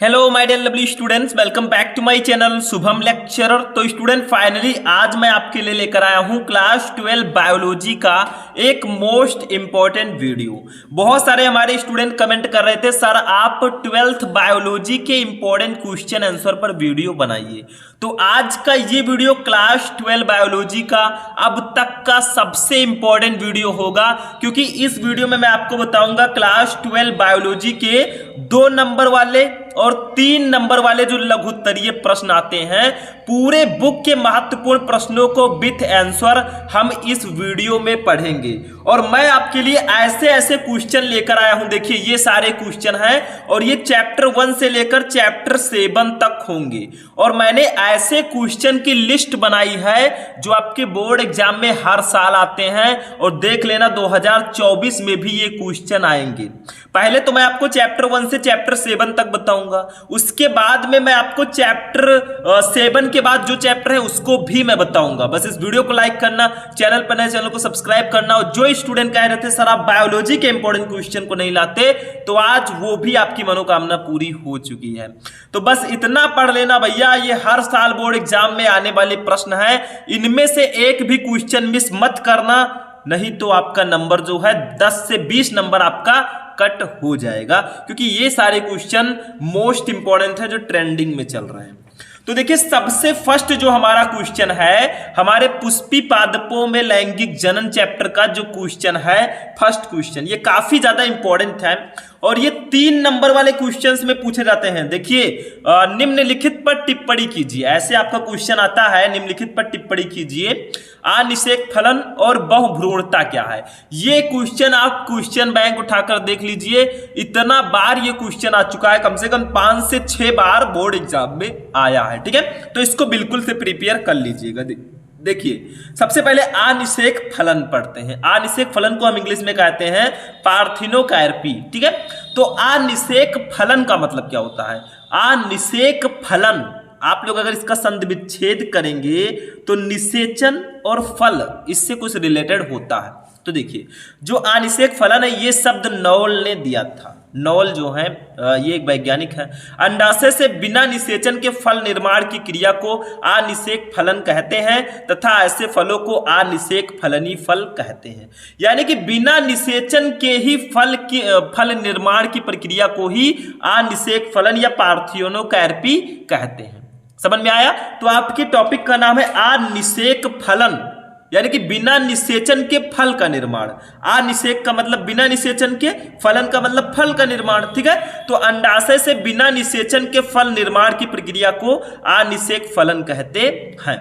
Hello my dear lovely students, welcome back to my channel Shubham lecturer. तो student finally आज मैं आपके लिए लेकर आया हूं क्लास 12 बायोलॉजी का एक मोस्ट इंपॉर्टेंट वीडियो। बहुत सारे हमारे स्टूडेंट कमेंट कर रहे थे सर आप 12th बायोलॉजी के इंपॉर्टेंट क्वेश्चन आंसर पर वीडियो बनाइए। तो आज का ये वीडियो क्लास 12 बायोलॉजी का अब तक का सबसे इंपॉर्टेंट वीडियो होगा, क्योंकि इस वीडियो में मैं आपको बताऊंगा क्लास 12 बायोलॉजी के 2 नंबर वाले और 3 नंबर वाले जो लघुत्तरीय प्रश्न आते हैं, पूरे बुक के महत्वपूर्ण प्रश्नों को विथ आंसर हम इस वीडियो में पढ़ेंगे। और मैं आपके लिए ऐसे ऐसे क्वेश्चन लेकर आया हूं। देखिए ये सारे क्वेश्चन हैं और ये चैप्टर 1 से लेकर चैप्टर 7 तक होंगे। और मैंने ऐसे क्वेश्चन की लिस्ट बनाई है जो आपके बोर्ड एग्जाम में हर साल आते हैं, और देख लेना 2024 में भी ये क्वेश्चन आएंगे। पहले तो मैं आपको चैप्टर 1 से चैप्टर 7 तक बताऊंगा, उसके बाद में मैं आपको चैप्टर 7 के बाद जो चैप्टर है उसको भी मैं बताऊंगा। बस इस वीडियो को लाइक करना, चैनल पर नए चैनल को सब्सक्राइब करना। और जो स्टूडेंट कह रहे थे सर आप बायोलॉजी के इंपॉर्टेंट क्वेश्चन को नहीं लाते, तो आज वो भी आपकी मनोकामना पूरी हो चुकी है। तो बस इतना पढ़ लेना भैया, ये हर साल बोर्ड एग्जाम में आने वाले प्रश्न है, इनमें से एक भी क्वेश्चन मिस मत करना, नहीं तो आपका नंबर जो है 10 से 20 नंबर आपका कट हो जाएगा, क्योंकि ये सारे क्वेश्चन मोस्ट इंपॉर्टेंट है जो ट्रेंडिंग में चल रहे हैं। तो देखिए सबसे फर्स्ट जो हमारा क्वेश्चन है, हमारे पुष्पी पादपों में लैंगिक जनन चैप्टर का जो क्वेश्चन है, फर्स्ट क्वेश्चन, ये काफी ज्यादा इंपॉर्टेंट है और ये 3 नंबर वाले क्वेश्चंस में पूछे जाते हैं। देखिए निम्नलिखित पर टिप्पणी कीजिए, ऐसे आपका क्वेश्चन आता है, निम्नलिखित पर टिप्पणी कीजिए, अनिषेक फलन और बहुभ्रूणता क्या है। ये क्वेश्चन आप क्वेश्चन बैंक उठाकर देख लीजिए, इतना बार ये क्वेश्चन आ चुका है, कम से कम 5 से 6 बार बोर्ड एग्जाम में आया है। ठीक है, तो इसको बिल्कुल से प्रिपेयर कर लीजिएगा। देखिए सबसे पहले अनिषेक फलन पढ़ते हैं। अनिषेक फलन को हम इंग्लिश में कहते हैं पार्थिनोकार्पी। ठीक है, तो अनिषेक फलन का मतलब क्या होता है? अनिषेक फलन आप लोग अगर इसका संधि विच्छेद करेंगे तो निषेचन और फल इससे कुछ रिलेटेड होता है। तो देखिए जो अनिषेक फलन है ये शब्द नॉवल ने दिया था। नॉवल जो है ये एक वैज्ञानिक है। अंडाशय से बिना निषेचन के फल निर्माण की क्रिया को अनिषेक फलन कहते हैं तथा ऐसे फलों को अनिषेक फलनी फल कहते हैं। यानी कि बिना निषेचन के ही फल निर्माण की प्रक्रिया को ही अनिषेक फलन या पार्थिनोकार्पी कहते हैं। समझ में आया? तो आपके टॉपिक का नाम है अनिषेक फलन, यानी कि बिना निषेचन के फल का निर्माण। अनिषेक का मतलब बिना निषेचन के, फलन का मतलब फल का निर्माण। ठीक है, तो अंडाशय से बिना निषेचन के फल निर्माण की प्रक्रिया को अनिषेक फलन कहते हैं।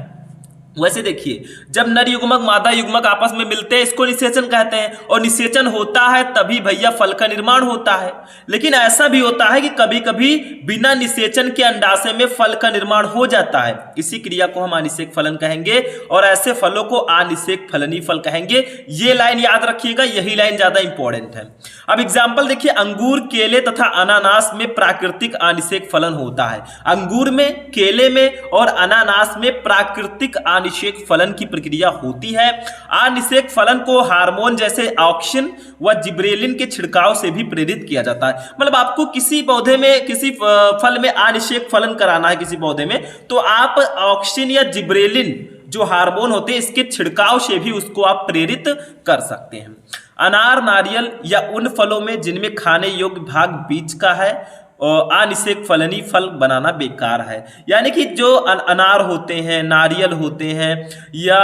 वैसे देखिए जब नर युग्मक मादा युग्मक आपस में मिलते हैं इसको निषेचन कहते हैं, और निषेचन होता है तभी भैया फल का निर्माण होता है। लेकिन ऐसा भी होता है कि कभी कभी बिना निषेचन के अंडाशय में फल का निर्माण हो जाता है, इसी क्रिया को हम अनिषेक फलन कहेंगे, और ऐसे फलों को अनिषेक फलनी फल कहेंगे। ये लाइन याद रखिएगा, यही लाइन ज्यादा इंपॉर्टेंट है। अब एग्जाम्पल देखिए, अंगूर, केले तथा अनानास में प्राकृतिक अनिषेक फलन होता है। अंगूर में, केले में और अनानास में प्राकृतिक अनिषेक फलन की प्रक्रिया होती है। अनिषेक फलन को हार्मोन जैसे ऑक्सिन व जिब्रेलिन के छिड़काव से भी प्रेरित किया जाता है। मतलब आपको किसी पौधे में, किसी फल में अनिषेक फलन कराना है किसी पौधे में, तो आप ऑक्सिन या जिब्रेलिन जो हार्मोन होते हैं इसके छिड़काव से भी उसको आप प्रेरित कर सकते हैं। अनार, नारियल या उन फलों में जिनमें खाने योग्य भाग बीज का है अनिषेक फलनी फल बनाना बेकार है। यानी कि जो अनार होते हैं, नारियल होते हैं, या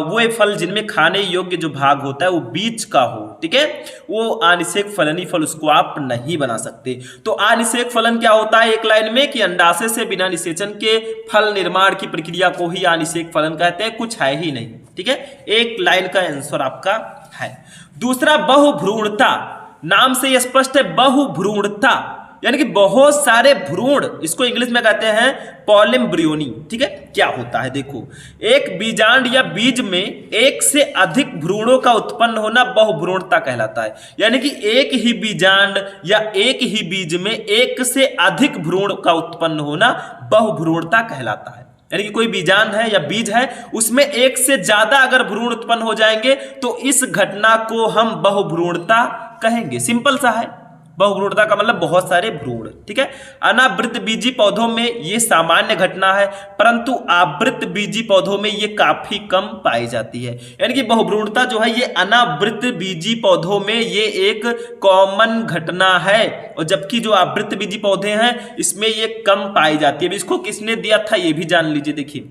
वो फल जिनमें खाने योग्य जो भाग होता है वो बीज का हो, ठीक है, वो अनिषेक फलनी फल उसको आप नहीं बना सकते। तो अनिषेक फलन क्या होता है एक लाइन में, कि अंडाशय से बिना निषेचन के फल निर्माण की प्रक्रिया को ही अनिषेक फलन कहते हैं, कुछ है ही नहीं। ठीक है, एक लाइन का आंसर आपका है। दूसरा बहुभ्रूणता, नाम से स्पष्ट है बहुभ्रूणता, यानी कि बहुत सारे भ्रूण, इसको इंग्लिश में कहते हैं पॉलिम्ब्रियोनी। ठीक है, क्या होता है देखो, एक बीजांड या बीज में एक से अधिक भ्रूणों का उत्पन्न होना बहुभ्रूणता कहलाता है। यानी कि एक ही बीजांड या एक ही बीज में एक से अधिक भ्रूण का उत्पन्न होना बहुभ्रूणता कहलाता है। यानी कि कोई बीजांड है या बीज है, उसमें एक से ज्यादा अगर भ्रूण उत्पन्न हो जाएंगे तो इस घटना को हम बहुभ्रूणता कहेंगे। सिंपल सा है, बहुभ्रूणता का मतलब बहुत सारे भ्रूण, ठीक है। अनावृत बीजी पौधों में ये सामान्य घटना है, परंतु आवृत बीजी पौधों में ये काफी कम पाई जाती है। यानी कि बहुभ्रूणता जो है ये अनावृत बीजी पौधों में ये एक कॉमन घटना है, और जबकि जो आवृत बीजी पौधे हैं इसमें ये कम पाई जाती है। इसको किसने दिया था ये भी जान लीजिए। देखिए,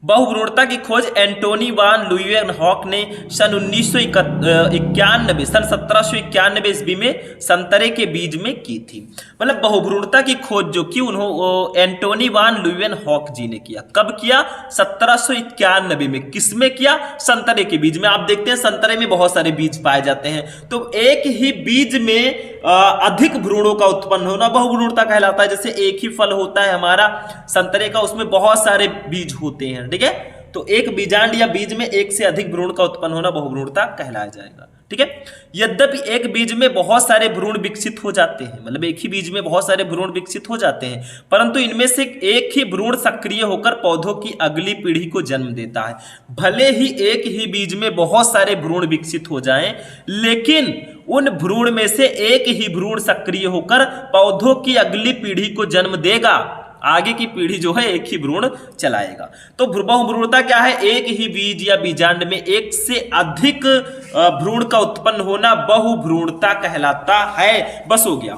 बहुभ्रूणता की खोज एंटोनी वान ल्यूवेनहॉक ने सन 1791 ईस्वी में संतरे के बीज में की थी। मतलब बहुभ्रूणता की खोज जो की एंटोनी वान ल्यूवेनहॉक जी ने किया। कब किया? 1791 में। किसमें किया? संतरे के बीज में। आप देखते हैं संतरे में बहुत सारे बीज पाए जाते हैं, तो एक ही बीज में अधिक भ्रूणों का उत्पन्न होना बहुभ्रूणता कहलाता है। जैसे एक ही फल होता है हमारा संतरे का, उसमें बहुत सारे बीज होते हैं, ठीक है। तो एक बीजांड या बीज में एक से अधिक भ्रूण का उत्पन्न होना बहुभ्रूणता कहलाया जाएगा, ठीक है। यद्यपि एक बीज में बहुत सारे भ्रूण विकसित हो जाते हैं, मतलब एक ही बीज में बहुत सारे भ्रूण विकसित हो जाते हैं, परंतु इनमें से एक ही भ्रूण सक्रिय होकर पौधों की अगली पीढ़ी को जन्म देता है। भले ही एक ही बीज में बहुत सारे भ्रूण विकसित हो जाएं, लेकिन उन भ्रूण में से एक ही भ्रूण सक्रिय होकर पौधों की अगली पीढ़ी को जन्म देगा। आगे की पीढ़ी जो है एक ही भ्रूण चलाएगा। तो बहुभ्रूणता क्या है? एक ही बीज या बीजांड में एक से अधिक भ्रूण का उत्पन्न होना बहुभ्रूणता कहलाता है। बस हो गया।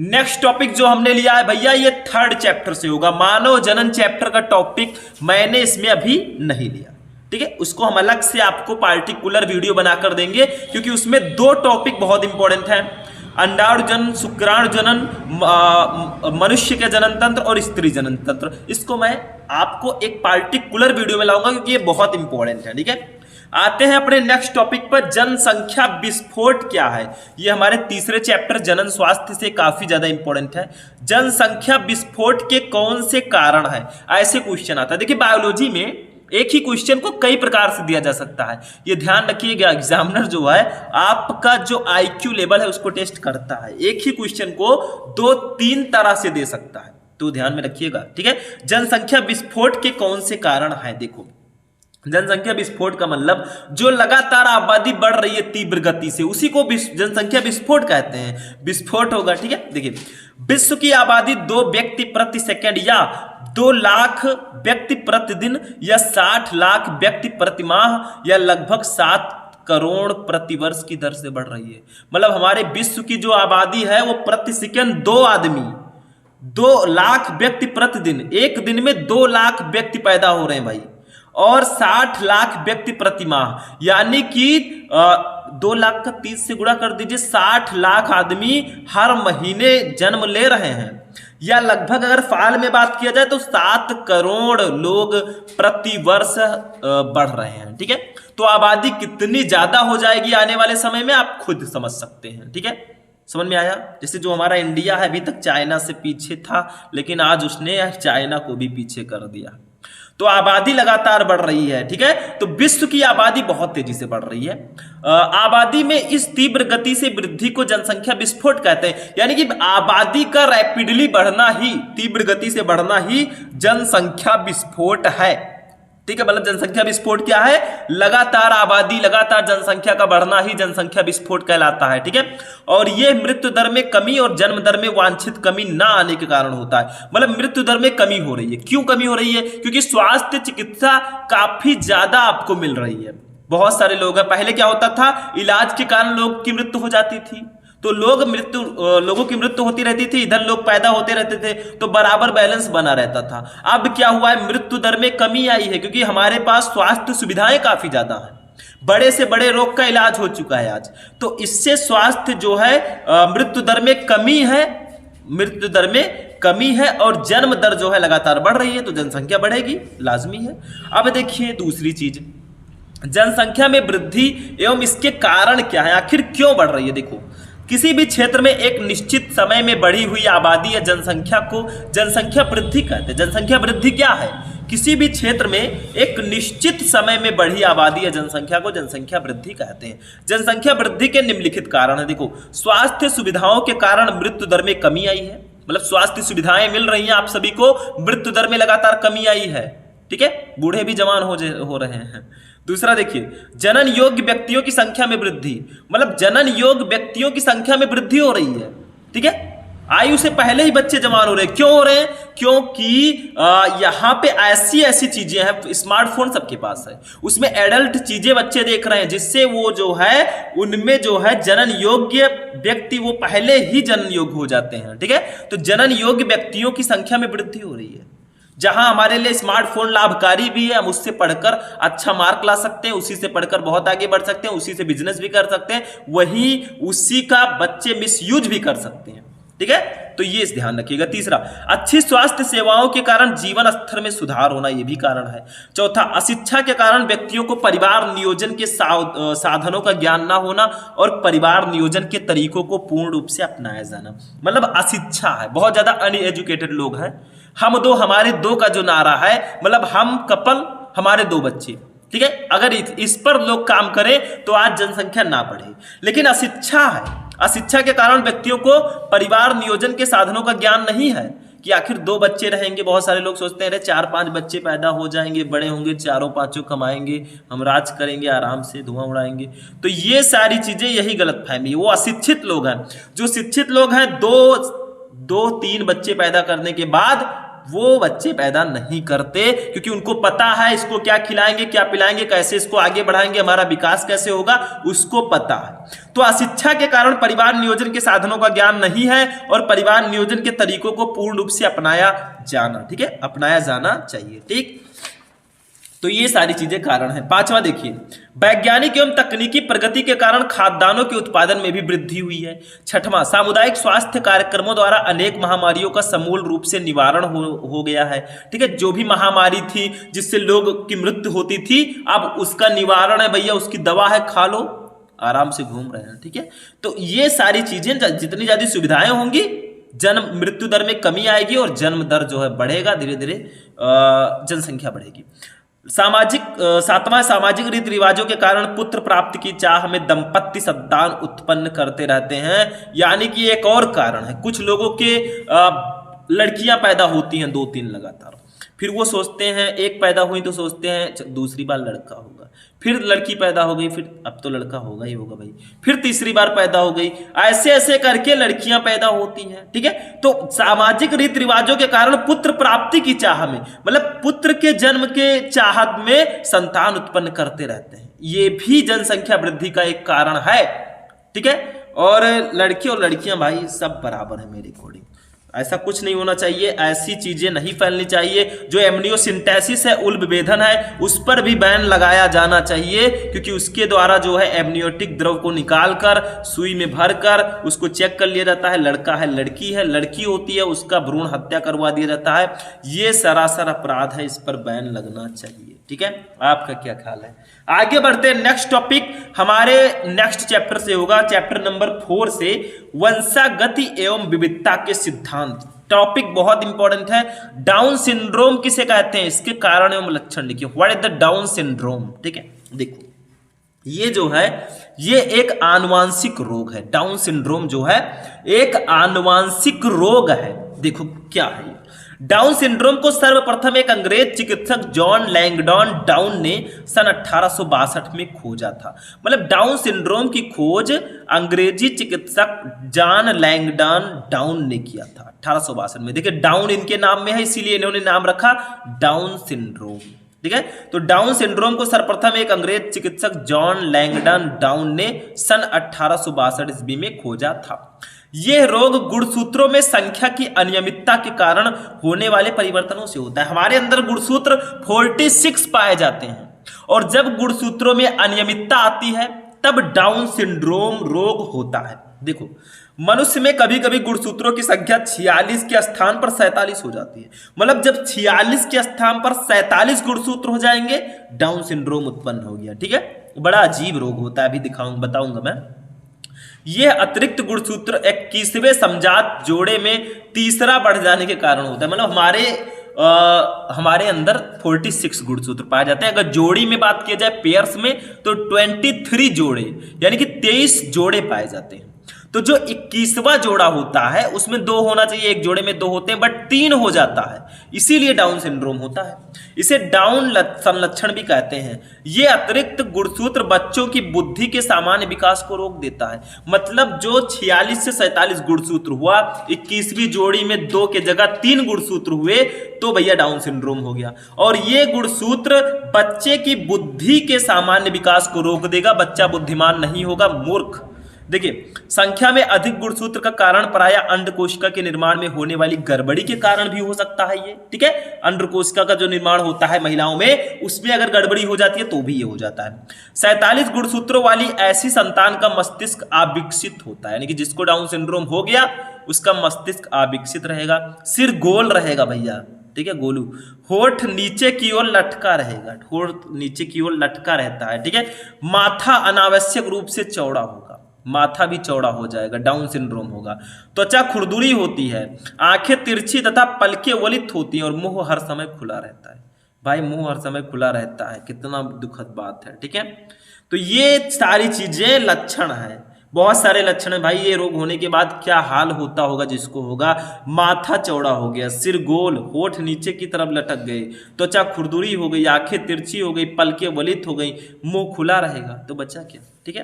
नेक्स्ट टॉपिक जो हमने लिया है भैया, ये 3rd चैप्टर से होगा। मानव जनन चैप्टर का टॉपिक मैंने इसमें अभी नहीं लिया, ठीक है। उसको हम अलग से आपको पार्टिकुलर वीडियो बनाकर देंगे, क्योंकि उसमें 2 टॉपिक बहुत इंपॉर्टेंट हैं। अंडाणु जनन, शुक्राणु जनन, मनुष्य के जनन तंत्र और स्त्री जनन तंत्र। इसको मैं आपको एक पार्टिकुलर वीडियो में लाऊंगा, क्योंकि ये बहुत इंपॉर्टेंट है, ठीक है। आते हैं अपने नेक्स्ट टॉपिक पर, जनसंख्या विस्फोट क्या है। ये हमारे 3रे चैप्टर जनन स्वास्थ्य से काफी ज्यादा इंपॉर्टेंट है। जनसंख्या विस्फोट के कौन से कारण है, ऐसे क्वेश्चन आता है। देखिए, बायोलॉजी में एक ही क्वेश्चन को कई प्रकार से दिया जा सकता है। ये ध्यान रखिएगा, एग्जामिनर जो है आपका जो IQ लेवल है उसको टेस्ट करता है। एक ही क्वेश्चन को 2-3 तरह से दे सकता है, तो ध्यान में रखिएगा, ठीक है। जनसंख्या विस्फोट के कौन से कारण है? देखो, जनसंख्या विस्फोट का मतलब जो लगातार आबादी बढ़ रही है तीव्र गति से, उसी को जनसंख्या विस्फोट कहते हैं। विस्फोट होगा, ठीक है। देखिए, विश्व की आबादी 2 व्यक्ति प्रति सेकंड या 2 लाख व्यक्ति प्रतिदिन या 60 लाख व्यक्ति प्रति माह या लगभग 7 करोड़ प्रति वर्ष की दर से बढ़ रही है। मतलब हमारे विश्व की जो आबादी है वो प्रति सेकंड 2 आदमी, 2 लाख व्यक्ति प्रतिदिन, एक दिन में 2 लाख व्यक्ति पैदा हो रहे हैं भाई, और 60 लाख व्यक्ति प्रति माह, यानी कि 2 लाख का 30 से गुणा कर दीजिए, 60 लाख आदमी हर महीने जन्म ले रहे हैं। या लगभग अगर फाल में बात किया जाए तो 7 करोड़ लोग प्रति वर्ष बढ़ रहे हैं, ठीक है। तो आबादी कितनी ज्यादा हो जाएगी आने वाले समय में आप खुद समझ सकते हैं, ठीक है। समझ में आया? जैसे जो हमारा इंडिया है अभी तक चाइना से पीछे था, लेकिन आज उसने चाइना को भी पीछे कर दिया। तो आबादी लगातार बढ़ रही है, ठीक है। तो विश्व की आबादी बहुत तेजी से बढ़ रही है। आबादी में इस तीव्र गति से वृद्धि को जनसंख्या विस्फोट कहते हैं। यानी कि आबादी का रैपिडली बढ़ना ही, तीव्र गति से बढ़ना ही जनसंख्या विस्फोट है, ठीक है। मतलब जनसंख्या विस्फोट क्या है? लगातार आबादी, लगातार जनसंख्या का बढ़ना ही जनसंख्या विस्फोट कहलाता है, ठीक है। और यह मृत्यु दर में कमी और जन्म दर में वांछित कमी ना आने के कारण होता है। मतलब मृत्यु दर में कमी हो रही है। क्यों कमी हो रही है? क्योंकि स्वास्थ्य चिकित्सा काफी ज्यादा आपको मिल रही है। बहुत सारे लोग हैं, पहले क्या होता था, इलाज के कारण लोग की मृत्यु हो जाती थी, तो लोगों की मृत्यु होती रहती थी, इधर लोग पैदा होते रहते थे, तो बराबर बैलेंस बना रहता था। अब क्या हुआ है, मृत्यु दर में कमी आई है, क्योंकि हमारे पास स्वास्थ्य सुविधाएं काफी ज्यादा हैं, बड़े से बड़े रोग का इलाज हो चुका है आज। तो इससे स्वास्थ्य जो है मृत्यु दर में कमी है, मृत्यु दर में कमी है, और जन्म दर जो है लगातार बढ़ रही है, तो जनसंख्या बढ़ेगी, लाजमी है। अब देखिए दूसरी चीज, जनसंख्या में वृद्धि एवं इसके कारण क्या है, आखिर क्यों बढ़ रही है। देखो, किसी भी क्षेत्र में एक निश्चित समय में बढ़ी हुई आबादी या जनसंख्या को जनसंख्या वृद्धि कहते हैं। जनसंख्या वृद्धि क्या है? किसी भी क्षेत्र में एक निश्चित समय में बढ़ी आबादी या जनसंख्या को जनसंख्या वृद्धि कहते हैं। जनसंख्या वृद्धि के निम्नलिखित कारण है। देखो, स्वास्थ्य सुविधाओं के कारण मृत्यु दर में कमी आई है। मतलब स्वास्थ्य सुविधाएं मिल रही हैं आप सभी को, मृत्यु दर में लगातार कमी आई है, ठीक है। बूढ़े भी जवान हो रहे हैं। दूसरा देखिए, जनन योग्य व्यक्तियों की संख्या में वृद्धि, मतलब जनन योग्य व्यक्तियों की संख्या में वृद्धि हो रही है। ठीक है, आयु से पहले ही बच्चे जवान हो रहे हैं। क्यों हो रहे हैं? क्योंकि यहाँ पे ऐसी ऐसी चीजें हैं, स्मार्टफोन सबके पास है, उसमें एडल्ट चीजें बच्चे देख रहे हैं, जिससे वो जो है उनमें जो है जनन योग्य व्यक्ति वो पहले ही जनन योग्य हो जाते हैं। ठीक है, तो जनन योग्य व्यक्तियों की संख्या में वृद्धि हो रही है। जहां हमारे लिए स्मार्टफोन लाभकारी भी है, हम उससे पढ़कर अच्छा मार्क ला सकते हैं, उसी से पढ़कर बहुत आगे बढ़ सकते हैं, उसी से बिजनेस भी कर सकते हैं, वहीं उसी का बच्चे मिसयूज भी कर सकते हैं। ठीक है, तो ये ध्यान रखिएगा। तीसरा, अच्छी स्वास्थ्य सेवाओं के कारण जीवन स्तर में सुधार होना, ये भी कारण है। चौथा, अशिक्षा के कारण व्यक्तियों को परिवार नियोजन के साधनों का ज्ञान ना होना और परिवार नियोजन के तरीकों को पूर्ण रूप से अपनाया जाना, मतलब अशिक्षा है, बहुत ज्यादा अनएजुकेटेड लोग हैं। हम दो हमारे दो का जो नारा है, मतलब हम कपल हमारे दो बच्चे। ठीक है, अगर इस पर लोग काम करें तो आज जनसंख्या ना बढ़े, लेकिन अशिक्षा है। अशिक्षा के कारण व्यक्तियों को परिवार नियोजन के साधनों का ज्ञान नहीं है कि आखिर दो बच्चे रहेंगे। बहुत सारे लोग सोचते हैं 4-5 बच्चे पैदा हो जाएंगे, बड़े होंगे, चारों पांचों कमाएंगे, हम राज करेंगे, आराम से धुआं उड़ाएंगे। तो ये सारी चीजें, यही गलतफहमी है। वो अशिक्षित लोग हैं। जो शिक्षित लोग हैं, दो तीन बच्चे पैदा करने के बाद वो बच्चे पैदा नहीं करते, क्योंकि उनको पता है इसको क्या खिलाएंगे, क्या पिलाएंगे, कैसे इसको आगे बढ़ाएंगे, हमारा विकास कैसे होगा, उसको पता है। तो अशिक्षा के कारण परिवार नियोजन के साधनों का ज्ञान नहीं है और परिवार नियोजन के तरीकों को पूर्ण रूप से अपनाया जाना, ठीक है, अपनाया जाना चाहिए। ठीक, तो ये सारी चीजें कारण है। पांचवा देखिए, वैज्ञानिक एवं तकनीकी प्रगति के कारण खाद्यान्नों के उत्पादन में भी वृद्धि हुई है। छठवां, सामुदायिक स्वास्थ्य कार्यक्रमों द्वारा अनेक महामारियों का समूल रूप से निवारण हो गया है। ठीक है, जो भी महामारी थी जिससे लोग की मृत्यु होती थी, अब उसका निवारण है भैया, उसकी दवा है, खा लो, आराम से घूम रहे हैं। ठीक है, तो ये सारी चीजें, जितनी ज्यादा सुविधाएं होंगी, जन्म मृत्यु दर में कमी आएगी और जन्म दर जो है बढ़ेगा, धीरे धीरे जनसंख्या बढ़ेगी। सातवां, सामाजिक रीति रिवाजों के कारण पुत्र प्राप्ति की चाह में दंपत्ति संतान उत्पन्न करते रहते हैं। यानी कि एक और कारण है, कुछ लोगों के लड़कियां पैदा होती हैं 2-3 लगातार, फिर वो सोचते हैं, एक पैदा हुई तो सोचते हैं दूसरी बार लड़का होगा, फिर लड़की पैदा हो गई, फिर अब तो लड़का होगा ही होगा भाई, फिर तीसरी बार पैदा हो गई, ऐसे ऐसे करके लड़कियां पैदा होती हैं। ठीक है, तो सामाजिक रीति रिवाजों के कारण पुत्र प्राप्ति की चाह में, मतलब पुत्र के जन्म के चाहत में संतान उत्पन्न करते रहते हैं, ये भी जनसंख्या वृद्धि का एक कारण है। ठीक है, और लड़के और लड़कियां भाई सब बराबर है मेरे अकॉर्डिंग, ऐसा कुछ नहीं होना चाहिए, ऐसी चीजें नहीं फैलनी चाहिए। जो एमनियोसिंथेसिस है, उल विभेदन है, उस पर भी बैन लगाया जाना चाहिए, क्योंकि उसके द्वारा जो है एमनियोटिक द्रव को निकालकर सुई में भरकर उसको चेक कर लिया जाता है, लड़का है लड़की है, लड़की होती है उसका भ्रूण हत्या करवा दिया जाता है। ये सरासर अपराध है, इस पर बैन लगना चाहिए। ठीक है, आपका क्या ख्याल है? आगे बढ़ते हैं, नेक्स्ट टॉपिक हमारे नेक्स्ट चैप्टर से होगा, चैप्टर नंबर 4 से, वंशागति एवं विविधता के सिद्धांत। टॉपिक बहुत इंपॉर्टेंट है। डाउन सिंड्रोम किसे कहते हैं, इसके कारण एवं लक्षण लिखिए। What is the down syndrome? ठीक है, देखो ये जो है ये एक आनुवांशिक रोग है। डाउन सिंड्रोम जो है एक आनुवांशिक रोग है। देखो क्या है डाउन सिंड्रोम को सर्वप्रथम एक अंग्रेज चिकित्सक जॉन लैंगडॉन डाउन ने सन 1862 में खोजा था। मतलब डाउन सिंड्रोम की खोज अंग्रेजी चिकित्सक जॉन लैंगडॉन डाउन ने किया था 1862 में। देखिए डाउन इनके नाम में है, इसीलिए इन्होंने नाम रखा डाउन सिंड्रोम। ठीक है, तो डाउन सिंड्रोम को सर्वप्रथम एक अंग्रेज चिकित्सक जॉन लैंगडॉन डाउन ने सन 1862 ईस्वी में खोजा था। यह रोग गुणसूत्रों में संख्या की अनियमितता के कारण होने वाले परिवर्तनों से होता है। हमारे अंदर गुणसूत्र 46 पाए जाते हैं, और जब गुणसूत्रों में अनियमितता आती है तब डाउन सिंड्रोम रोग होता है। देखो मनुष्य में कभी कभी गुणसूत्रों की संख्या 46 के स्थान पर 47 हो जाती है। मतलब जब 46 के स्थान पर 47 गुणसूत्र हो जाएंगे, डाउन सिंड्रोम उत्पन्न हो गया। ठीक है, बड़ा अजीब रोग होता है, अभी बताऊंगा मैं। यह अतिरिक्त गुणसूत्र 21वें समजात जोड़े में तीसरा बढ़ जाने के कारण होता है। मतलब हमारे अंदर 46 गुणसूत्र पाए जाते हैं। अगर जोड़ी में बात किया जाए पेयर्स में, तो 23 जोड़े यानी कि 23 जोड़े पाए जाते हैं। तो जो 21वां जोड़ा होता है उसमें 2 होना चाहिए, एक जोड़े में 2 होते हैं बट 3 हो जाता है, इसीलिए डाउन सिंड्रोम होता है। इसे डाउन संलक्षण भी कहते हैं। ये अतिरिक्त गुणसूत्र बच्चों की बुद्धि के सामान्य विकास को रोक देता है। मतलब जो 46 से 47 गुणसूत्र हुआ, 21वीं जोड़ी में 2 के जगह 3 गुणसूत्र हुए तो भैया डाउन सिंड्रोम हो गया। और ये गुणसूत्र बच्चे की बुद्धि के सामान्य विकास को रोक देगा, बच्चा बुद्धिमान नहीं होगा, मूर्ख। देखिए, संख्या में अधिक गुणसूत्र का कारण प्रायः अंडकोशिका के निर्माण में होने वाली गड़बड़ी के कारण भी हो सकता है ये, ठीक है। अंडकोशिका का जो निर्माण होता है महिलाओं में, उसमें अगर गड़बड़ी हो जाती है तो भी ये हो जाता है। 47 गुणसूत्रों वाली ऐसी संतान का मस्तिष्क अविकसित होता है, यानी कि जिसको डाउन सिंड्रोम हो गया उसका मस्तिष्क अविकसित रहेगा, सिर गोल रहेगा भैया, ठीक है, गोलू। होठ नीचे की ओर लटका रहेगा, होठ नीचे की ओर लटका रहता है, ठीक है। माथा अनावश्यक रूप से चौड़ा होगा, माथा भी चौड़ा हो जाएगा, डाउन सिंड्रोम होगा। त्वचा खुरदुरी होती है, आंखें तिरछी तथा पलकें वलित होती हैं और मुंह हर समय खुला रहता है। भाई मुंह हर समय खुला रहता है, कितना दुखद बात है, ठीक है। तो ये सारी चीजें लक्षण है, बहुत सारे लक्षण है भाई। ये रोग होने के बाद क्या हाल होता होगा जिसको होगा, माथा चौड़ा हो गया, सिर गोल, होठ नीचे की तरफ लटक गए, त्वचा खुरदुरी हो गई, आंखें तिरछी हो गई, पलकें वलित हो गई, मुंह खुला रहेगा, तो बच्चा क्या, ठीक है।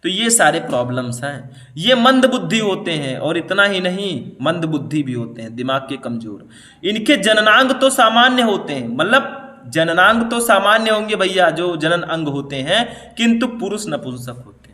तो ये सारे प्रॉब्लम्स हैं। ये मंद बुद्धि होते हैं, और इतना ही नहीं, मंद बुद्धि भी होते हैं, दिमाग के कमजोर। इनके जननांग तो सामान्य होते हैं, मतलब जननांग तो सामान्य होंगे भैया, जो जनन अंग होते हैं, किंतु पुरुष नपुंसक होते हैं।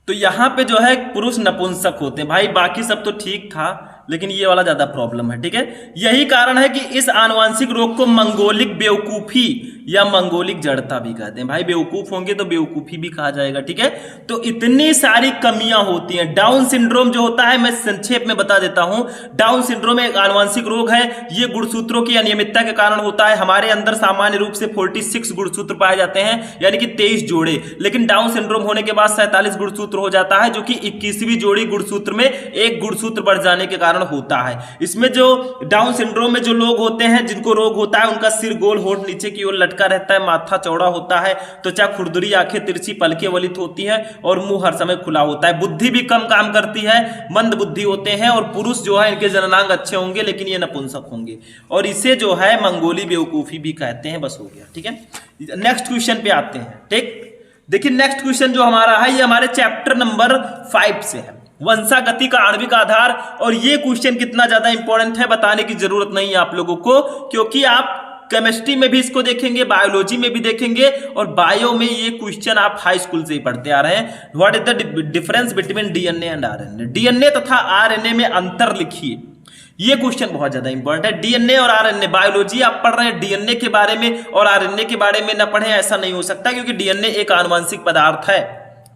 तो यहां पे जो है पुरुष नपुंसक होते हैं भाई, बाकी सब तो ठीक था लेकिन ये वाला ज्यादा प्रॉब्लम है, ठीक है। यही कारण है कि इस आनुवांशिक रोग को मंगोलिक बेवकूफी या मंगोलिक जड़ता भी कहते हैं। भाई बेवकूफ होंगे तो बेवकूफी भी कहा जाएगा, ठीक है। तो इतनी सारी कमियां होती हैं। डाउन सिंड्रोम जो होता है, मैं संक्षेप में बता देता हूं, डाउन सिंड्रोम एक आनुवांशिक रोग है। ये गुणसूत्रों की अनियमितता के कारण होता है। हमारे अंदर सामान्य रूप से 46 गुणसूत्र पाए जाते हैं, यानी कि 23 जोड़े, लेकिन डाउन सिंड्रोम होने के बाद 47 गुणसूत्र हो जाता है, जो कि 21वीं जोड़ी गुणसूत्र में एक गुणसूत्र बढ़ जाने के कारण होता है। इसमें जो डाउन सिंड्रोम में जो लोग होते हैं, जिनको रोग होता है, उनका सिर गोल, होठ नीचे की ओर लटका रहता है, माथा चौड़ा होता है, त्वचा खुरदुरी, आंखें तिरछी, पलकें वलित होती हैं और मुंह हर समय खुला होता है। बुद्धि भी कम काम करती है, मंद बुद्धि होते हैं। और पुरुष जो है, इनके जननांग अच्छे होंगे लेकिन ये नपुंसक होंगे, और इसे जो है मंगोली बेवकूफी भी कहते हैं। बस हो गया, ठीक है। नेक्स्ट क्वेश्चन पे आते हैं, ठीक। देखिए नेक्स्ट क्वेश्चन जो हमारा है, ये हमारे चैप्टर नंबर 5 से है, वंशागति का आणविक आधार। और ये क्वेश्चन कितना ज्यादा इंपॉर्टेंट है बताने की जरूरत नहीं है आप लोगों को, क्योंकि आप केमिस्ट्री में भी इसको देखेंगे, बायोलॉजी में भी देखेंगे, और बायो में ये क्वेश्चन आप हाई स्कूल से ही पढ़ते आ रहे हैं। What is the difference between DNA and RNA, DNA तथा आरएनए में अंतर लिखिए। ये क्वेश्चन बहुत ज्यादा इंपॉर्टेंट है। डीएनए और आरएनए, बायोलॉजी आप पढ़ रहे हैं, डीएनए के बारे में और आरएनए के बारे में ना पढ़े, ऐसा नहीं हो सकता, क्योंकि डीएनए एक आनुवंशिक पदार्थ है,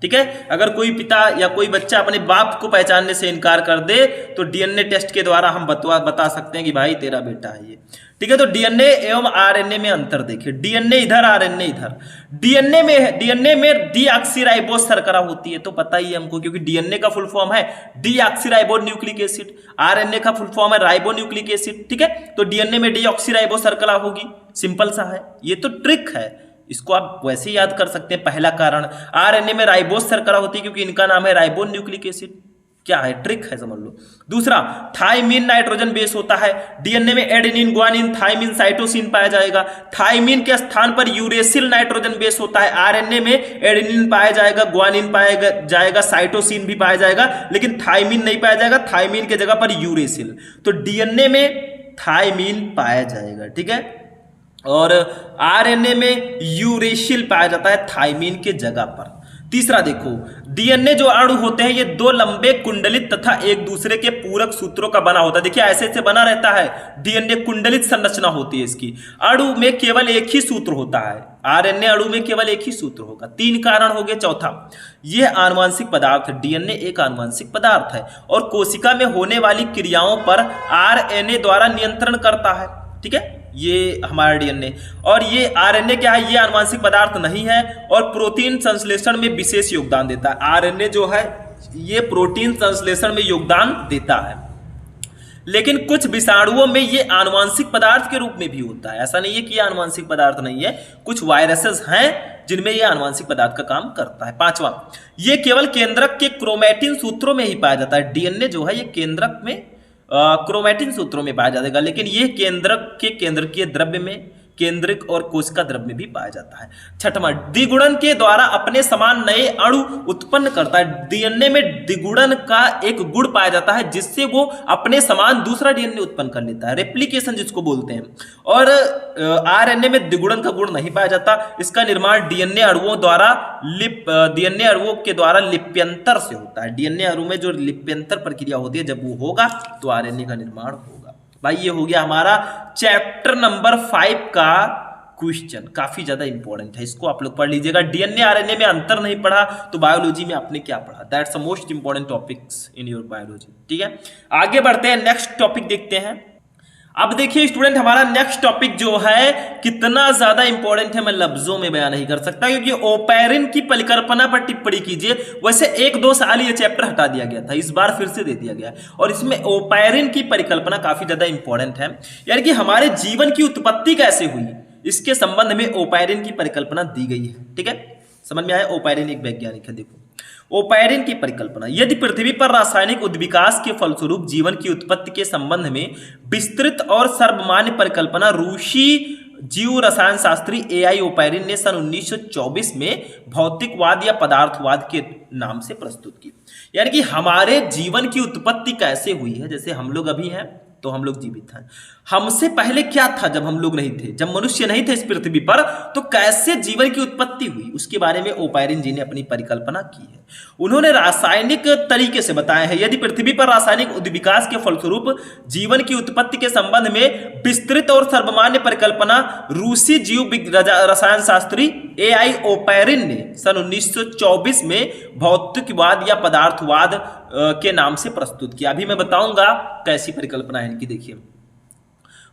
ठीक है। अगर कोई पिता या कोई बच्चा अपने बाप को पहचानने से इनकार कर दे तो डीएनए टेस्ट के द्वारा हम बता सकते हैं कि भाई तेरा बेटा है ये, ठीक है। तो डीएनए एवं आरएनए में अंतर देखिए, डीएनए इधर, आरएनए इधर। डीएनए में डीऑक्सीराइबोस शर्करा होती है, तो पता ही है हमको, क्योंकि डीएनए का फुल फॉर्म है डीऑक्सीराइबो न्यूक्लिक एसिड, आरएनए का फुल फॉर्म है राइबो न्यूक्लिक एसिड, ठीक है। तो डीएनए में डीऑक्सीराइबो शर्करा होगी, सिंपल सा है, ये तो ट्रिक है, इसको आप वैसे ही याद कर सकते हैं। पहला कारण, आरएनए में राइबोस शर्करा होती है क्योंकि इनका नाम है राइबो न्यूक्लिक एसिड, क्या है, ट्रिक है, समझ लो। दूसरा, थाइमीन नाइट्रोजन बेस होता है, डीएनए में एडेनिन, ग्वानिन, थाइमीन, साइटोसिन पाया जाएगा। थाइमीन के स्थान पर यूरेसिल नाइट्रोजन बेस होता है, आरएनए में एडेनिन पाया जाएगा, ग्वानिन पाया जाएगा, साइटोसिन भी पाया जाएगा, लेकिन थाइमीन नहीं पाया जाएगा, थाइमीन के जगह पर यूरेसिल। तो डीएनए में थाइमीन पाया जाएगा, ठीक है, और आरएनए में यूरेसिल पाया जाता है थाइमीन के जगह पर। तीसरा देखो, डीएनए जो अणु होते हैं ये 2 लंबे कुंडलित तथा एक दूसरे के पूरक सूत्रों का बना होता है। देखिए ऐसे ऐसे बना रहता है, डीएनए कुंडलित संरचना होती है इसकी। अणु में केवल एक ही सूत्र होता है, आरएनए अणु में केवल एक ही सूत्र होगा। 3 कारण हो गए। चौथा, यह आनुवंशिक पदार्थ है, डीएनए एक आनुवंशिक पदार्थ है और कोशिका में होने वाली क्रियाओं पर आरएनए द्वारा नियंत्रण करता है, ठीक है, ये हमारा डीएनए। और ये आरएनए क्या है, ये आनुवंशिक पदार्थ नहीं है और प्रोटीन संश्लेषण में विशेष योगदान देता है। आरएनए जो है ये प्रोटीन संश्लेषण में योगदान देता है, लेकिन कुछ विषाणुओं में ये आनुवंशिक पदार्थ के रूप में भी होता है। ऐसा नहीं है कि ये आनुवंशिक पदार्थ नहीं है। कुछ वायरसेस हैं जिनमें यह आनुवंशिक पदार्थ का काम करता है। पांचवा, ये केवल केंद्रक के क्रोमैटिन सूत्रों में ही पाया जाता है। डीएनए जो है ये केंद्रक में क्रोमैटिन सूत्रों में पाया जाएगा, लेकिन यह केंद्रक के केंद्रकीय द्रव्य में, केंद्रिक और कोशिका द्रव्य में भी पाया जाता है। छठवां, द्विगुणन के द्वारा अपने समान नए अणु उत्पन्न करता है। डीएनए में द्विगुणन का एक गुण पाया जाता है जिससे वो अपने समान दूसरा डीएनए उत्पन्न कर लेता है, रेप्लिकेशन जिसको बोलते हैं। और आरएनए में द्विगुणन का गुण नहीं पाया जाता। इसका निर्माण डीएनए अणुओं के द्वारा लिप्यंतर से होता है। डीएनए अणु में जो लिप्यंतर प्रक्रिया होती है, जब वो होगा तो आरएनए का निर्माण होगा। भाई ये हो गया हमारा चैप्टर नंबर 5 का क्वेश्चन, काफी ज्यादा इंपॉर्टेंट है, इसको आप लोग पढ़ लीजिएगा। डीएनए आरएनए में अंतर नहीं पढ़ा तो बायोलॉजी में आपने क्या पढ़ा? That's the most important topics in your biology. ठीक है, आगे बढ़ते हैं, नेक्स्ट टॉपिक देखते हैं। अब देखिए स्टूडेंट, हमारा नेक्स्ट टॉपिक जो है कितना ज्यादा इंपॉर्टेंट है मैं लफ्जों में बयान नहीं कर सकता, क्योंकि ओपैरिन की परिकल्पना पर टिप्पणी कीजिए। वैसे 1-2 साल ये चैप्टर हटा दिया गया था, इस बार फिर से दे दिया गया है, और इसमें ओपैरिन की परिकल्पना काफी ज्यादा इंपॉर्टेंट है, यानी कि हमारे जीवन की उत्पत्ति कैसे हुई इसके संबंध में ओपैरिन की परिकल्पना दी गई है। ठीक है, समझ में आया? ओपैरिन एक वैज्ञानिक है। देखो ओपैरिन की परिकल्पना, यदि पृथ्वी पर रासायनिक उद्विकास के फलस्वरूप जीवन की उत्पत्ति के संबंध में विस्तृत और सर्वमान्य परिकल्पना रूसी जीव रसायन शास्त्री एआई ओपैरिन ने सन 1924 में भौतिकवाद या पदार्थवाद के नाम से प्रस्तुत की। यानी कि हमारे जीवन की उत्पत्ति कैसे हुई है, जैसे हम लोग अभी हैं तो हम लोग जीवित हैं, हमसे पहले क्या था जब हम लोग नहीं थे, जब मनुष्य नहीं थे इस पृथ्वी पर, तो कैसे जीवन की उत्पत्ति हुई, उसके बारे में ओपैरिन जी ने अपनी परिकल्पना की है। उन्होंने रासायनिक तरीके से बताया है, यदि पृथ्वी पर रासायनिक उद्विकास के फलस्वरूप जीवन की उत्पत्ति के संबंध में विस्तृत और सर्वमान्य परिकल्पना रूसी जीव रसायन शास्त्री एआई ओपैरिन ने सन 1924 में भौतिकवाद या पदार्थवाद के नाम से प्रस्तुत किया। अभी मैं बताऊंगा कैसी परिकल्पना है इनकी। देखिए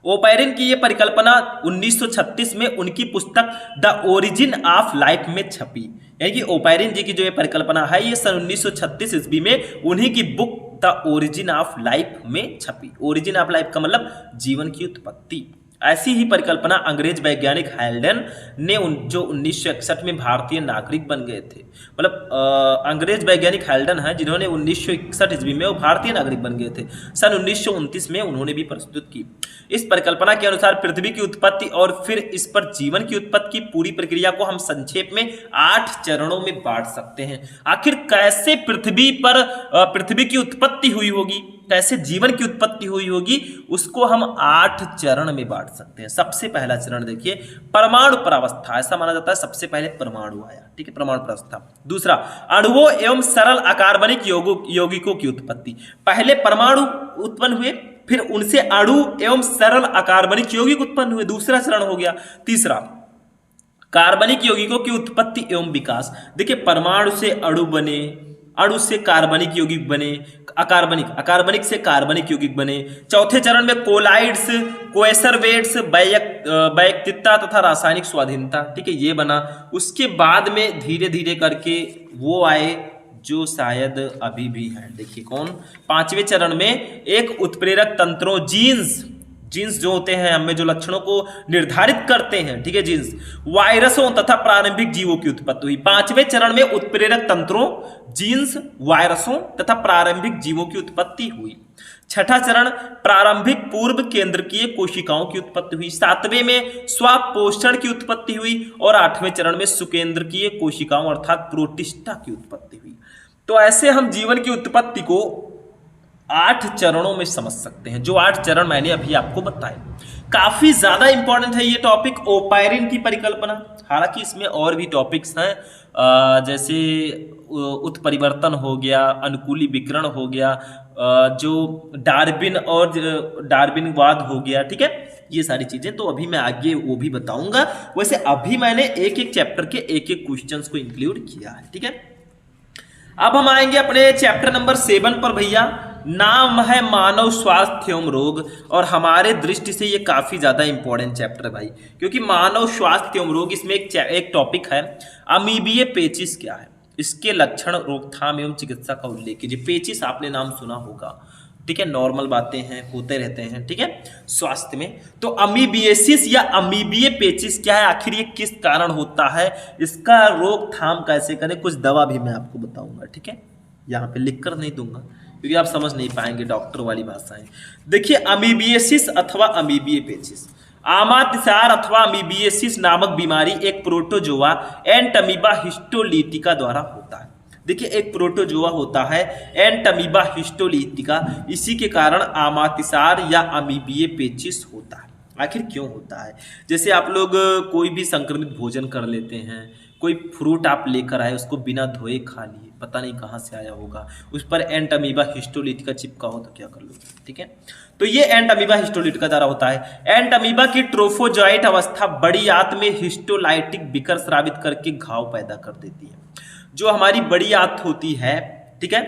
ओपैरिन की यह परिकल्पना 1936 में उनकी पुस्तक द ओरिजिन ऑफ लाइफ में छपी। यानी कि ओपैरिन जी की जो ये परिकल्पना है ये सन 1936 ईस्वी में उन्हीं की book the origin of life में छपी। ओरिजिन ऑफ लाइफ का मतलब जीवन की उत्पत्ति। ऐसी ही परिकल्पना अंग्रेज वैज्ञानिक हैल्डन ने जो 1961 में भारतीय नागरिक बन गए थे, मतलब अंग्रेज वैज्ञानिक हैल्डन है जिन्होंने 1961 ईस्वी में वो भारतीय नागरिक बन गए थे, सन 1929 में उन्होंने भी प्रस्तुत की। इस परिकल्पना के अनुसार पृथ्वी की उत्पत्ति और फिर इस पर जीवन की उत्पत्ति की पूरी प्रक्रिया को हम संक्षेप में 8 चरणों में बांट सकते हैं। आखिर कैसे पृथ्वी की उत्पत्ति हुई होगी, कैसे जीवन की उत्पत्ति हुई होगी, उसको हम 8 चरण में बांट सकते हैं। सबसे पहला चरण देखिए परमाणु प्रावस्था, ऐसा माना जाता है सबसे पहले परमाणु आया। ठीक है, परमाणु प्रावस्था। दूसरा अणुओं एवं सरल अकार्बनिक यौगिकों की उत्पत्ति, पहले परमाणु उत्पन्न हुए, फिर उनसे अणु एवं सरल अकार्बनिक यौगिक उत्पन्न हुए, दूसरा चरण हो गया। तीसरा कार्बनिक यौगिकों की उत्पत्ति एवं विकास। देखिए परमाणु से अणु बने, अणु से कार्बनिक यौगिक बने, अकार्बनिक से कार्बनिक यौगिक बने। चौथे चरण में कोलाइड्स, कोएसरवेट्स, वैयक्तिकता तथा रासायनिक स्वाधीनता, ठीक है, ये बना। उसके बाद में धीरे धीरे करके वो आए जो शायद अभी भी है। देखिए कौन? 5वें चरण में एक उत्प्रेरक तंत्रों, जीन्स जो होते हैं हमें जो लक्षणों को निर्धारित करते हैं, ठीक है, जीन्स, वायरसों तथा प्रारंभिक जीवों की उत्पत्ति हुई। 5वें चरण में उत्प्रेरक तंत्रों, जीन्स, वायरसों तथा प्रारंभिक जीवों की उत्पत्ति हुई। छठा चरण प्रारंभिक पूर्व केंद्रकीय कोशिकाओं की उत्पत्ति हुई। 7वें में स्वापोषण की उत्पत्ति हुई और 8वें चरण में सुकेंद्रकीय कोशिकाओं अर्थात प्रोटिस्टा की उत्पत्ति हुई। तो ऐसे हम जीवन की उत्पत्ति को 8 चरणों में समझ सकते हैं, जो 8 चरण मैंने अभी आपको बताए। काफी ज्यादा इंपॉर्टेंट है ये टॉपिक, ओपैरिन की परिकल्पना। हालांकि इसमें और भी टॉपिक्स हैं, जैसे उत्परिवर्तन हो गया, अनुकूली विकिरण हो गया, जो डार्विन और डार्विनवाद हो गया, ठीक है, ये सारी चीजें तो अभी मैं आगे वो भी बताऊंगा। वैसे अभी मैंने एक एक चैप्टर के एक एक क्वेश्चंस को इंक्लूड किया है, ठीक है। अब हम आएंगे अपने चैप्टर नंबर 7 पर भैया। नाम है मानव स्वास्थ्य एवं रोग, और हमारे दृष्टि से ये काफी ज्यादा इंपॉर्टेंट चैप्टर है भाई, क्योंकि मानव स्वास्थ्य एवं रोग, इसमें एक टॉपिक है अमीबीय पेचिस क्या है, इसके लक्षण, रोकथाम एवं चिकित्सा का उल्लेख कीजिए। पेचिस आपने नाम सुना होगा, ठीक है, नॉर्मल बातें हैं, होते रहते हैं, ठीक है, स्वास्थ्य में। तो अमीबिएसिस या अमीबीय पेचिस क्या है, आखिर ये किस कारण होता है, इसका रोकथाम कैसे करें, कुछ दवा भी मैं आपको बताऊंगा, ठीक है। यहाँ पे लिख कर नहीं दूंगा क्योंकि आप समझ नहीं पाएंगे डॉक्टर वाली भाषाएं। देखिए, अमीबिएसिस अथवा अमीबीय पेचिस, आमातिसार अथवा अमीबिएसिस नामक बीमारी एक प्रोटोजोआ एंटमीबा हिस्टोलिटिका द्वारा होता है। देखिए, एक प्रोटोजोआ होता है एंटमीबा हिस्टोलिटिका, इसी के कारण आमातिसार या अमीबीय पेचिस होता है। आखिर क्यों होता है? जैसे आप लोग कोई भी संक्रमित भोजन कर लेते हैं, कोई फ्रूट आप लेकर आए, उसको बिना धोए खा लिए, पता नहीं कहाँ से आया होगा, उस पर एंटमीबा हिस्टोलिटिका चिपका हो तो क्या कर लो, ठीक है। तो ये एंटमीबा हिस्टोलिटिका द्वारा होता है। एंटमीबा की ट्रोफोजॉइट अवस्था बड़ी आंत में हिस्टोलाइटिक विकर स्रावित करके घाव पैदा कर देती है। जो हमारी बड़ी आंत होती है, ठीक है,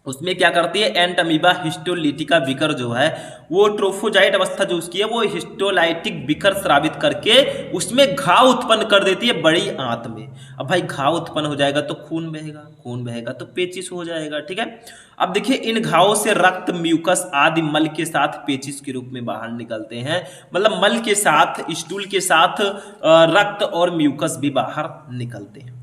उसमें क्या करती है, एंटमीबा हिस्टोलिटिका विकर जो है वो ट्रोफोजाइट अवस्था जो उसकी है वो हिस्टोलाइटिक विकर स्रावित करके उसमें घाव उत्पन्न कर देती है बड़ी आंत में। अब भाई घाव उत्पन्न हो जाएगा तो खून बहेगा, खून बहेगा तो पेचिस हो जाएगा, ठीक है। अब देखिए, इन घावों से रक्त, म्यूकस आदि मल के साथ पेचिस के रूप में बाहर निकलते हैं। मतलब मल के साथ, स्टूल के साथ रक्त और म्यूकस भी बाहर निकलते हैं।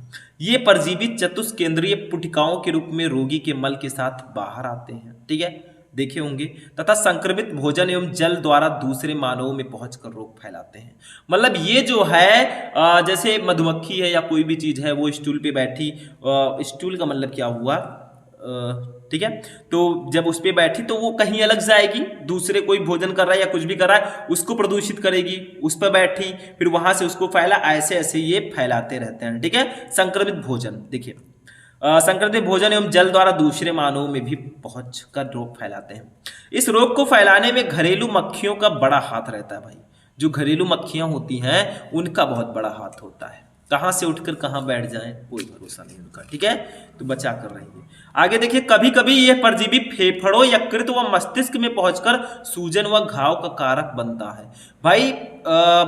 ये परजीवी चतुष्केंद्रीय पुटिकाओं के रूप में रोगी के मल के साथ बाहर आते हैं, ठीक है, देखे होंगे, तथा संक्रमित भोजन एवं जल द्वारा दूसरे मानवों में पहुंचकर रोग फैलाते हैं। मतलब ये जो है जैसे मधुमक्खी है या कोई भी चीज है, वो स्टूल पे बैठी, स्टूल का मतलब क्या हुआ, ठीक है, तो जब उस पर बैठी तो वो कहीं अलग जाएगी, दूसरे कोई भोजन कर रहा है या कुछ भी कर रहा है उसको प्रदूषित करेगी, उस पर बैठी, फिर वहां से उसको फैला, ऐसे ऐसे ये फैलाते रहते हैं, ठीक है। संक्रमित भोजन, देखिए, संक्रमित भोजन एवं जल द्वारा दूसरे मानवों में भी पहुंचकर रोग फैलाते हैं। इस रोग को फैलाने में घरेलू मक्खियों का बड़ा हाथ रहता है भाई। जो घरेलू मक्खियां होती हैं उनका बहुत बड़ा हाथ होता है, कहाँ से उठकर कहाँ बैठ जाएं कोई भरोसा नहीं उनका, ठीक है, तो बचा कर रहेंगे। आगे देखिए, कभी कभी यह परजीवी फेफड़ों, यकृत व मस्तिष्क में पहुंचकर सूजन व घाव का कारक बनता है। भाई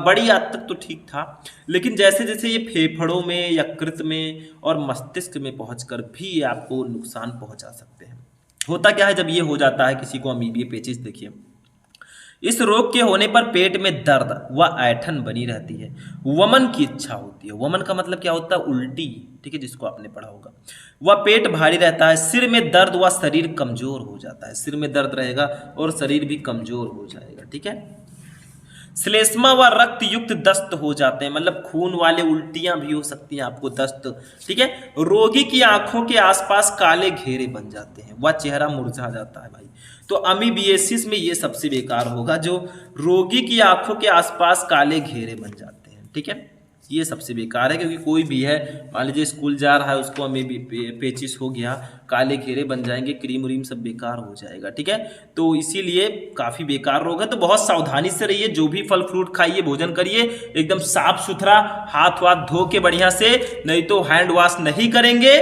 बड़ी हद तक तो ठीक था, लेकिन जैसे जैसे ये फेफड़ों में, यकृत में और मस्तिष्क में पहुंचकर भी आपको नुकसान पहुंचा सकते हैं। होता क्या है जब ये हो जाता है किसी को अमीबीय पेचिस, देखिए, इस रोग के होने पर पेट में दर्द व ऐठन बनी रहती है, वमन की इच्छा होती है। वमन का मतलब क्या होता है, उल्टी, ठीक है, जिसको आपने पढ़ा होगा। वह पेट भारी रहता है, सिर में दर्द व शरीर कमजोर हो जाता है। सिर में दर्द रहेगा और शरीर भी कमजोर हो जाएगा, ठीक है। श्लेष्मा व रक्त युक्त दस्त हो जाते हैं, मतलब खून वाले उल्टियां भी हो सकती हैं आपको, दस्त, ठीक है। रोगी की आंखों के आसपास काले घेरे बन जाते हैं, वह चेहरा मुरझा जाता है भाई। तो अमीबिएसिस में ये सबसे बेकार होगा, जो रोगी की आंखों के आसपास काले घेरे बन जाते हैं, ठीक है, ये सबसे बेकार है। क्योंकि कोई भी है, मान लीजिए स्कूल जा रहा है, उसको अमीबी पेचिस हो गया, काले घेरे बन जाएंगे, क्रीम व्रीम सब बेकार हो जाएगा, ठीक है। तो इसीलिए काफ़ी बेकार रोग है। तो बहुत सावधानी से रहिए, जो भी फल फ्रूट खाइए, भोजन करिए, एकदम साफ सुथरा, हाथ वाथ धो के बढ़िया से, नहीं तो हैंड वॉश नहीं करेंगे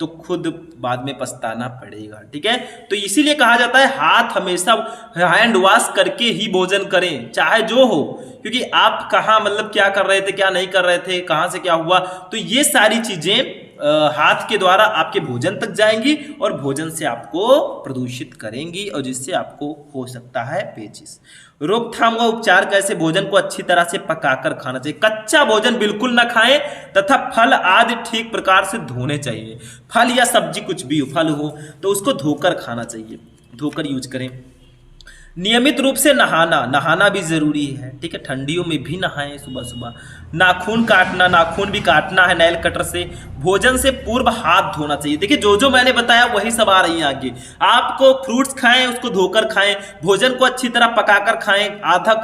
तो खुद बाद में पछताना पड़ेगा, ठीक है। तो इसीलिए कहा जाता है हाथ हमेशा हैंड वॉश करके ही भोजन करें, चाहे जो हो, क्योंकि आप कहाँ, मतलब क्या कर रहे थे, क्या नहीं कर रहे थे, कहाँ से क्या हुआ, तो ये सारी चीजें हाथ के द्वारा आपके भोजन तक जाएंगी और भोजन से आपको प्रदूषित करेंगी, और जिससे आपको हो सकता है पेचिस। रोकथाम व उपचार कैसे, भोजन को अच्छी तरह से पकाकर खाना चाहिए, कच्चा भोजन बिल्कुल ना खाएं, तथा फल आदि ठीक प्रकार से धोने चाहिए। फल या सब्जी कुछ भी हो, फल हो तो उसको धोकर खाना चाहिए, धोकर यूज करें। नियमित रूप से नहाना भी जरूरी है, ठीक है, ठंडियों में भी नहाएं सुबह सुबह। नाखून काटना, नाखून भी काटना है नेल कटर से। भोजन से पूर्व हाथ धोना चाहिए। देखिए, जो जो मैंने बताया वही सब आ रही है आगे। आपको फ्रूट्स खाएं, उसको धोकर खाएं, भोजन को अच्छी तरह पकाकर खाएं, आधा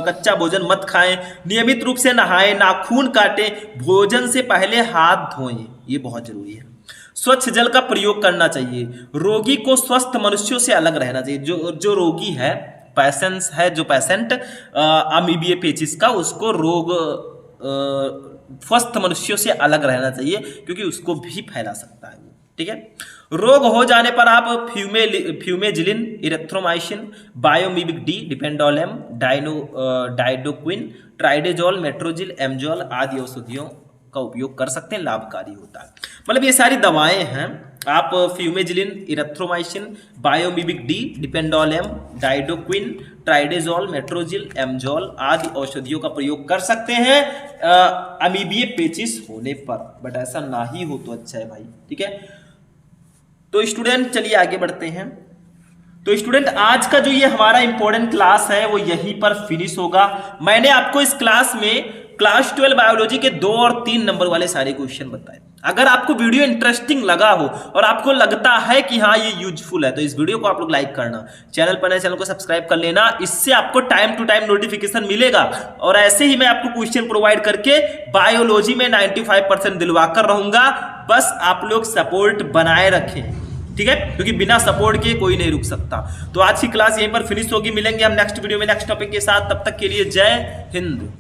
कच्चा भोजन मत खाएं, नियमित रूप से नहाएं, नाखून काटें, भोजन से पहले हाथ धोएं, ये बहुत जरूरी है। स्वच्छ जल का प्रयोग करना चाहिए। रोगी को स्वस्थ मनुष्यों से अलग रहना चाहिए। जो रोगी है, पेशेंट है, जो पेशेंट अमीबिया पेचिस का, उसको रोग स्वस्थ मनुष्यों से अलग रहना चाहिए, क्योंकि उसको भी फैला सकता है, ठीक है। रोग हो जाने पर आप फ्यूमेजिलिन, इरेथ्रोमाइसिन, बायोमिबिक डी, डिपेंडोलम, डाइडोक्विन, ट्राइडेजोल, मेट्रोजिल, एमजोल आदि औषधियों का उपयोग कर सकते हैं, लाभकारी होता है। मतलब ये सारी दवाएं हैं आप फ्यूमेजिलिन, इरेथ्रोमाइसिन, बायोमिबिक डी, डिपेंडोलम, डाइडोक्विन, ट्राइडेजोल, मेट्रोजिल, एमजोल आदि औषधियों का प्रयोग कर सकते हैं अमीबिये पेचिस होने पर, बट ऐसा ना ही हो तो अच्छा है भाई। ठीक है, तो स्टूडेंट चलिए आगे बढ़ते हैं। तो स्टूडेंट आज का जो ये हमारा इंपॉर्टेंट क्लास है वो यहीं पर फिनिश होगा। मैंने आपको इस क्लास में क्लास 12 बायोलॉजी के 2 और 3 नंबर वाले सारे क्वेश्चन बताए। अगर आपको वीडियो इंटरेस्टिंग लगा हो और आपको लगता है कि हाँ ये यूजफुल है तो इस वीडियो को आप लोग लाइक करना, चैनल पर नए चैनल को सब्सक्राइब कर लेना, इससे आपको टाइम टू टाइम नोटिफिकेशन मिलेगा। और ऐसे ही मैं आपको क्वेश्चन प्रोवाइड करके बायोलॉजी में 95% दिलवा कर रहूंगा, बस आप लोग सपोर्ट बनाए रखें। ठीक है, क्योंकि बिना सपोर्ट के कोई नहीं रुक सकता। तो आज की क्लास यहीं पर फिनिश होगी, मिलेंगे हम नेक्स्ट वीडियो में नेक्स्ट टॉपिक के साथ, तब तक के लिए जय हिंद।